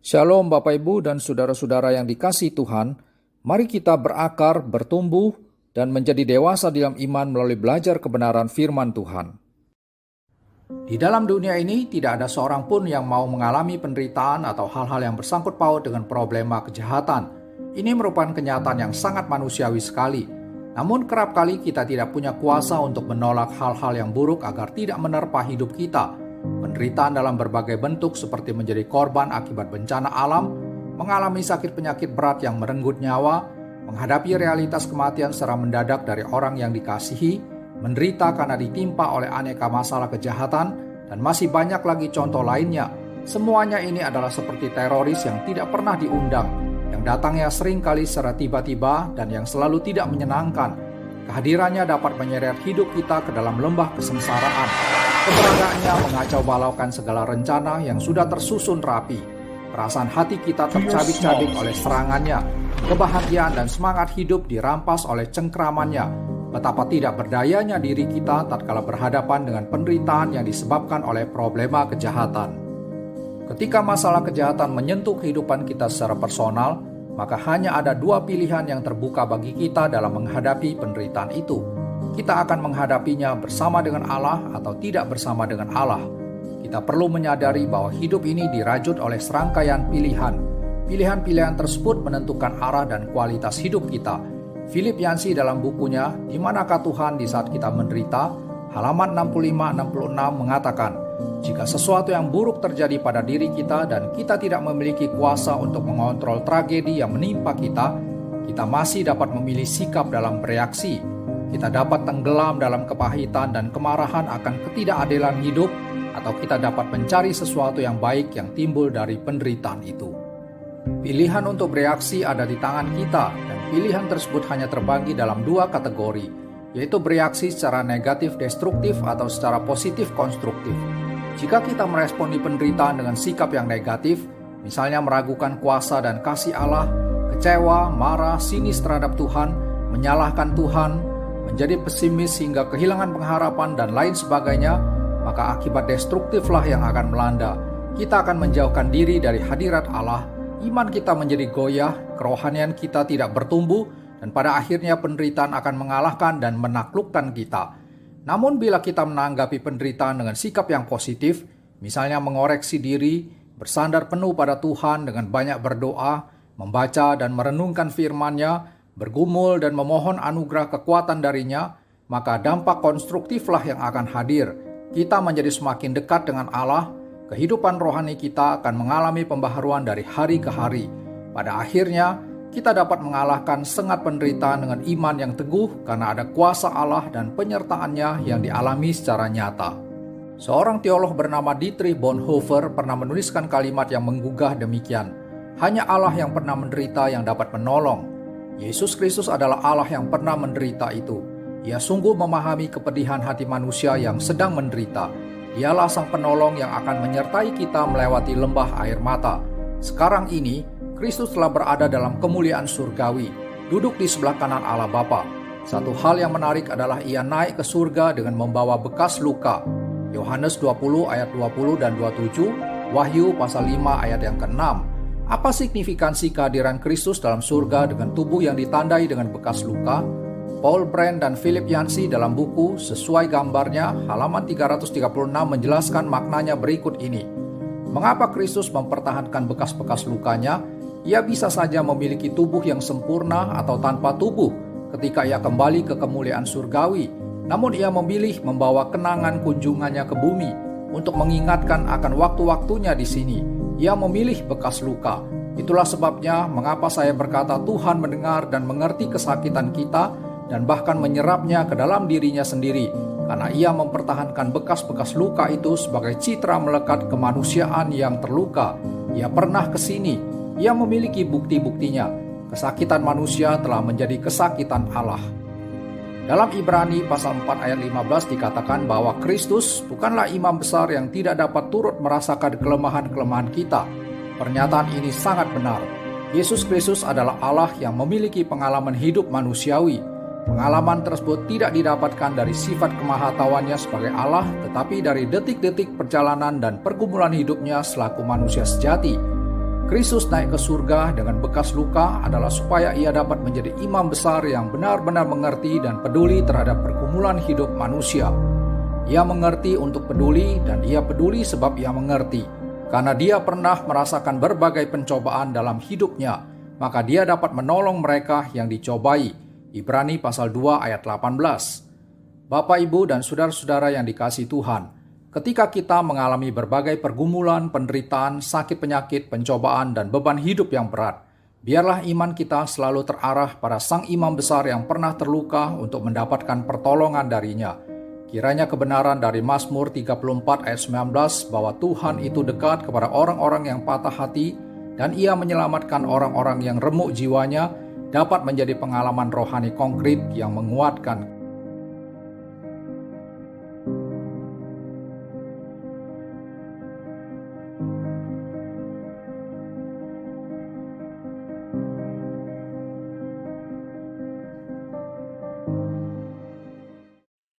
Shalom Bapak Ibu dan saudara-saudara yang dikasihi Tuhan, mari kita berakar, bertumbuh, dan menjadi dewasa dalam iman melalui belajar kebenaran firman Tuhan. Di dalam dunia ini tidak ada seorang pun yang mau mengalami penderitaan atau hal-hal yang bersangkut paut dengan problema kejahatan. Ini merupakan kenyataan yang sangat manusiawi sekali. Namun kerap kali kita tidak punya kuasa untuk menolak hal-hal yang buruk agar tidak menerpa hidup kita. Penderitaan dalam berbagai bentuk seperti menjadi korban akibat bencana alam, mengalami sakit penyakit berat yang merenggut nyawa, menghadapi realitas kematian secara mendadak dari orang yang dikasihi, menderita karena ditimpa oleh aneka masalah kejahatan, dan masih banyak lagi contoh lainnya. Semuanya ini adalah seperti teroris yang tidak pernah diundang, yang datangnya sering kali secara tiba-tiba dan yang selalu tidak menyenangkan. Kehadirannya dapat menyeret hidup kita ke dalam lembah kesengsaraan. Keberadaannya mengacau balaukan segala rencana yang sudah tersusun rapi. Perasaan hati kita tercabik-cabik oleh serangannya. Kebahagiaan dan semangat hidup dirampas oleh cengkramannya. Betapa tidak berdayanya diri kita tatkala berhadapan dengan penderitaan yang disebabkan oleh problema kejahatan. Ketika masalah kejahatan menyentuh kehidupan kita secara personal, maka hanya ada dua pilihan yang terbuka bagi kita dalam menghadapi penderitaan itu. Kita akan menghadapinya bersama dengan Allah atau tidak bersama dengan Allah. Kita perlu menyadari bahwa hidup ini dirajut oleh serangkaian pilihan. Pilihan-pilihan tersebut menentukan arah dan kualitas hidup kita. Philip Yancey dalam bukunya Di Manakah Tuhan di Saat Kita Menderita, halaman 65-66 mengatakan, jika sesuatu yang buruk terjadi pada diri kita dan kita tidak memiliki kuasa untuk mengontrol tragedi yang menimpa kita masih dapat memilih sikap dalam bereaksi. Kita dapat tenggelam dalam kepahitan dan kemarahan akan ketidakadilan hidup, atau kita dapat mencari sesuatu yang baik yang timbul dari penderitaan itu. Pilihan untuk bereaksi ada di tangan kita, dan pilihan tersebut hanya terbagi dalam dua kategori, yaitu bereaksi secara negatif destruktif atau secara positif konstruktif. Jika kita meresponi penderitaan dengan sikap yang negatif, misalnya meragukan kuasa dan kasih Allah, kecewa, marah, sinis terhadap Tuhan, menyalahkan Tuhan, menjadi pesimis hingga kehilangan pengharapan dan lain sebagainya, maka akibat destruktiflah yang akan melanda. Kita akan menjauhkan diri dari hadirat Allah, iman kita menjadi goyah, kerohanian kita tidak bertumbuh, dan pada akhirnya penderitaan akan mengalahkan dan menaklukkan kita. Namun bila kita menanggapi penderitaan dengan sikap yang positif, misalnya mengoreksi diri, bersandar penuh pada Tuhan dengan banyak berdoa, membaca dan merenungkan firman-Nya, bergumul dan memohon anugerah kekuatan darinya, maka dampak konstruktiflah yang akan hadir. Kita menjadi semakin dekat dengan Allah, kehidupan rohani kita akan mengalami pembaharuan dari hari ke hari. Pada akhirnya, kita dapat mengalahkan sengat penderitaan dengan iman yang teguh karena ada kuasa Allah dan penyertaan-Nya yang dialami secara nyata. Seorang teolog bernama Dietrich Bonhoeffer pernah menuliskan kalimat yang menggugah demikian, hanya Allah yang pernah menderita yang dapat menolong. Yesus Kristus adalah Allah yang pernah menderita itu. Ia sungguh memahami kepedihan hati manusia yang sedang menderita. Dialah sang penolong yang akan menyertai kita melewati lembah air mata. Sekarang ini, Kristus telah berada dalam kemuliaan surgawi, duduk di sebelah kanan Allah Bapa. Satu hal yang menarik adalah ia naik ke surga dengan membawa bekas luka. Yohanes 20 ayat 20 dan 27, Wahyu pasal 5 ayat yang ke-6. Apa signifikansi kehadiran Kristus dalam surga dengan tubuh yang ditandai dengan bekas luka? Paul Brand dan Philip Yancey dalam buku Sesuai Gambarnya, halaman 336 menjelaskan maknanya berikut ini. Mengapa Kristus mempertahankan bekas-bekas lukanya? Ia bisa saja memiliki tubuh yang sempurna atau tanpa tubuh ketika ia kembali ke kemuliaan surgawi. Namun ia memilih membawa kenangan kunjungannya ke bumi untuk mengingatkan akan waktu-waktunya di sini. Ia memilih bekas luka. Itulah sebabnya mengapa saya berkata Tuhan mendengar dan mengerti kesakitan kita dan bahkan menyerapnya ke dalam dirinya sendiri, karena ia mempertahankan bekas-bekas luka itu sebagai citra melekat kemanusiaan yang terluka. Ia pernah ke sini. Ia memiliki bukti-buktinya. Kesakitan manusia telah menjadi kesakitan Allah. Dalam Ibrani pasal 4 ayat 15 dikatakan bahwa Kristus bukanlah imam besar yang tidak dapat turut merasakan kelemahan-kelemahan kita. Pernyataan ini sangat benar. Yesus Kristus adalah Allah yang memiliki pengalaman hidup manusiawi. Pengalaman tersebut tidak didapatkan dari sifat kemahatauannya sebagai Allah, tetapi dari detik-detik perjalanan dan pergumulan hidupnya selaku manusia sejati. Kristus naik ke surga dengan bekas luka adalah supaya ia dapat menjadi imam besar yang benar-benar mengerti dan peduli terhadap pergumulan hidup manusia. Ia mengerti untuk peduli dan ia peduli sebab ia mengerti. Karena dia pernah merasakan berbagai pencobaan dalam hidupnya, maka dia dapat menolong mereka yang dicobai. Ibrani pasal 2 ayat 18. Bapak, Ibu, dan saudara-saudara yang dikasihi Tuhan, ketika kita mengalami berbagai pergumulan, penderitaan, sakit penyakit, pencobaan, dan beban hidup yang berat, biarlah iman kita selalu terarah pada Sang Imam Besar yang pernah terluka untuk mendapatkan pertolongan darinya. Kiranya kebenaran dari Mazmur 34 ayat 19 bahwa Tuhan itu dekat kepada orang-orang yang patah hati dan Ia menyelamatkan orang-orang yang remuk jiwanya dapat menjadi pengalaman rohani konkret yang menguatkan